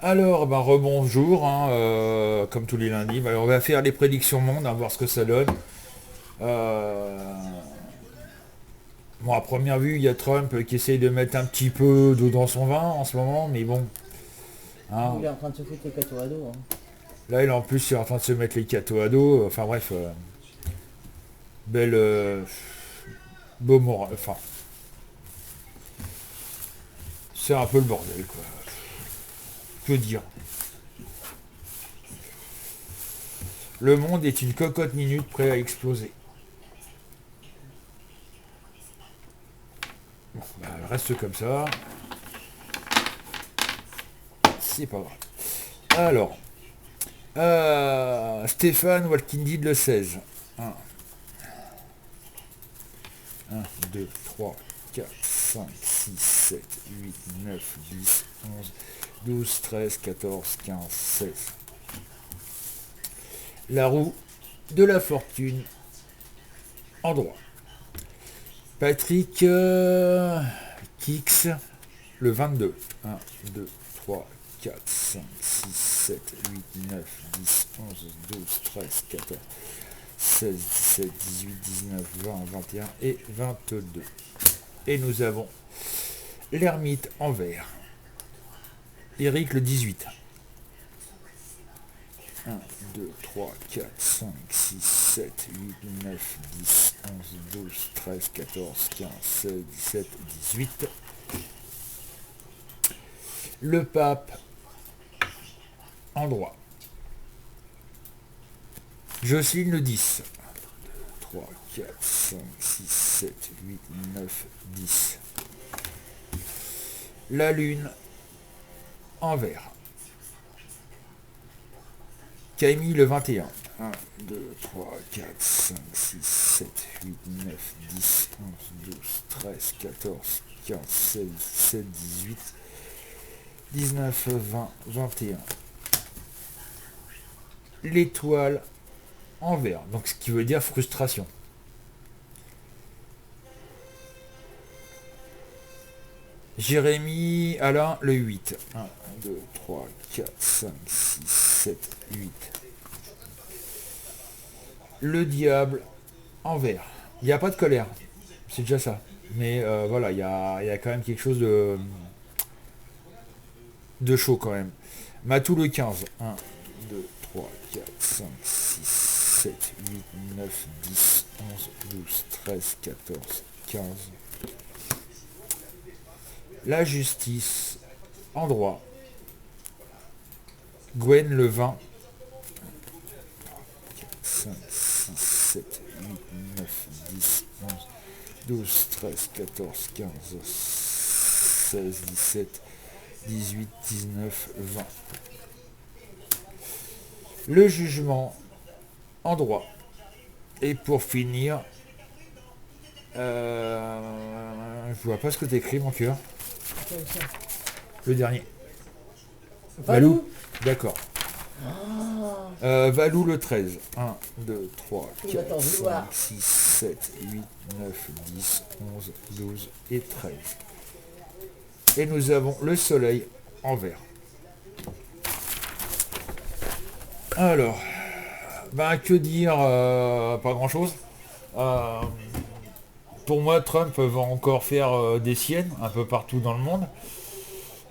Alors, bah, rebonjour, hein, comme tous les lundis. Bah, on va faire les prédictions monde, hein, voir ce que ça donne. Euh, Bon, à première vue, il y a Trump qui essaye de mettre un petit peu d'eau dans son vin en ce moment, mais bon, Lui, hein, il est en train de se foutre les cadeaux à dos. Hein. là, il en plus il est en train de se mettre les cathos à dos. Enfin bref, belle, beau moral. Enfin, c'est un peu le bordel, quoi. Que dire. Le monde est une cocotte minute prêt à exploser. Bon, bah, reste comme ça. C'est pas grave. Alors, Stéphane Walking Dead le 16. 1, 2, 3, 4, 5, 6, 7, 8, 9, 10, 11, 12, 13, 14, 15, 16. La roue de la fortune en droit. Patrick Kix le 22. 1, 2, 3, 4, 5, 6, 7, 8, 9, 10, 11, 12, 13, 14, 16, 17, 18, 19, 20, 21 et 22. Et nous avons l'ermite en vert. Eric le 18. 1, 2, 3, 4, 5, 6, 7, 8, 9, 10, 11, 12, 13, 14, 15, 16, 17, 18. Le pape en droit. Jocelyne le 10. 3, 4, 5, 6, 7, 8, 9, 10. La lune en vert. Camille le 21. 1, 2, 3, 4, 5, 6, 7, 8, 9, 10, 11, 12, 13, 14, 15, 16, 17, 18, 19, 20, 21. L'étoile en vert, donc ce qui veut dire frustration. Jérémy Alain le 8. 1, 2, 3, 4, 5, 6, 7, 8. Le diable en vert. Il n'y a pas de colère, c'est déjà ça. Mais voilà, il y a quand même quelque chose de chaud quand même. Matou le 15. 1, 2, 3, 4, 5, 6, 7, 8, 9, 10, 11, 12, 13, 14, 15. La justice en droit. Gwen le 20. 5, 6, 7, 8, 9, 10, 11, 12, 13, 14, 15, 16, 17, 18, 19, 20. Le jugement en droit. Et pour finir, je vois pas ce que t'écris, mon cœur. Le dernier. Valou. Valou. D'accord. Ah, Valou le 13. 1, 2, 3, il va 4, t'en 5, vouloir. 6, 7, 8, 9, 10, 11, 12 et 13. Et nous avons le soleil en vert. Alors, ben que dire, pas grand chose. Pour moi, Trump va encore faire des siennes un peu partout dans le monde.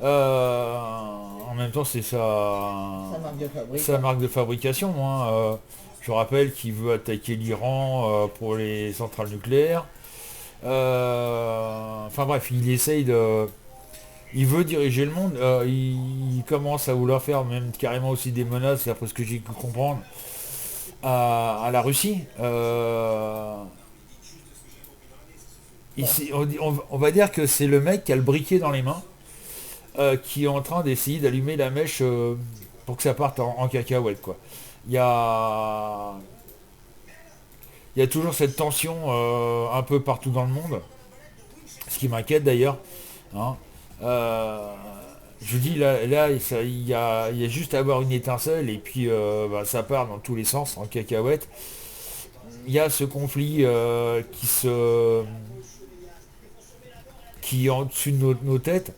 En même temps, c'est Ça marque de fabrique. sa marque de fabrication. Hein. Je rappelle qu'il veut attaquer l'Iran pour les centrales nucléaires. Enfin bref, il essaye de... Il veut diriger le monde. Il commence à vouloir faire même carrément aussi des menaces, d'après ce que j'ai pu comprendre, à la Russie. On va dire que c'est le mec qui a le briquet dans les mains, qui est en train d'essayer d'allumer la mèche pour que ça parte en cacahuète, quoi. Il y a, il y a toujours cette tension un peu partout dans le monde, ce qui m'inquiète d'ailleurs. Hein. Euh, je dis là il y a juste à avoir une étincelle et puis bah, ça part dans tous les sens en cacahuète. Il y a ce conflit qui est en dessus de nos têtes.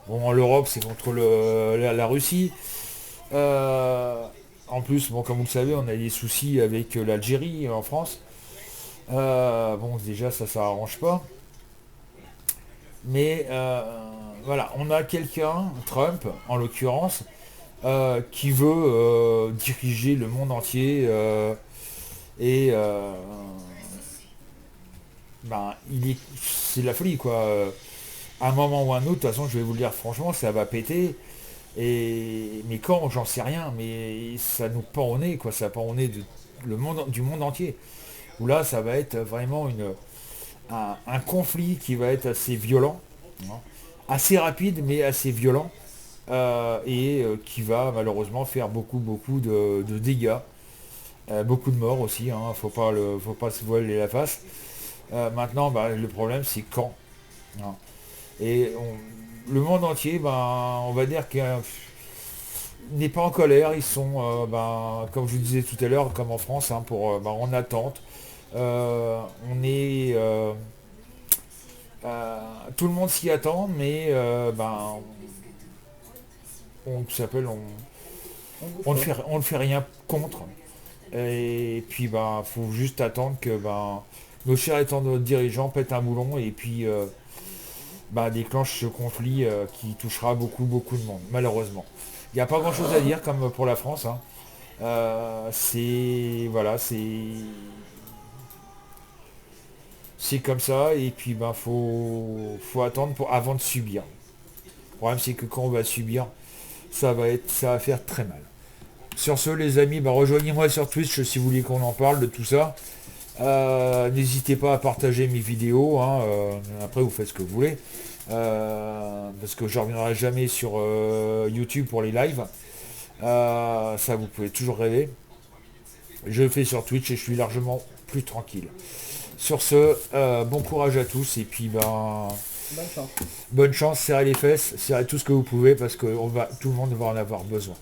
Bon, l'Europe, c'est contre la Russie. En plus, bon, comme vous le savez, on a des soucis avec l'Algérie en France. Bon, déjà, ça arrange pas. Mais voilà, on a quelqu'un, Trump en l'occurrence, qui veut diriger le monde entier et ben, c'est de la folie quoi. À un moment ou à un autre, de toute façon, je vais vous le dire franchement, ça va péter. Mais quand, j'en sais rien, mais ça nous pend au nez, quoi, ça pend au nez du monde entier. Où là, ça va être vraiment un conflit qui va être assez violent, hein, assez rapide, mais assez violent, et qui va malheureusement faire beaucoup de dégâts, beaucoup de morts aussi, hein, faut pas se voiler la face. Maintenant, bah, le problème, c'est quand. Hein. Le monde entier, ben, on va dire qu'il n'est pas en colère, ils sont, ben, comme je vous disais tout à l'heure, comme en France, hein, ben, en attente. On est, tout le monde s'y attend, mais ben, on s'appelle, On bouge on ne pas. fait, on ne fait rien contre. Et puis, ben, faut juste attendre que ben, nos chers étant nos dirigeants pètent un boulon et puis bah, déclenche ce conflit qui touchera beaucoup de monde, malheureusement. Il n'y a pas grand chose à dire comme pour la France. Hein. C'est voilà, c'est comme ça et puis ben faut attendre avant de subir. Le problème c'est que quand on va subir, ça va faire très mal. Sur ce les amis, ben, rejoignez-moi sur Twitch si vous voulez qu'on en parle de tout ça. N'hésitez pas à partager mes vidéos, hein, après vous faites ce que vous voulez. Parce que je ne reviendrai jamais sur YouTube pour les lives. Ça vous pouvez toujours rêver. Je le fais sur Twitch et je suis largement plus tranquille. Sur ce, bon courage à tous et puis ben Bonne chance. bonne chance, serrez les fesses, serrez tout ce que vous pouvez parce que tout le monde va en avoir besoin.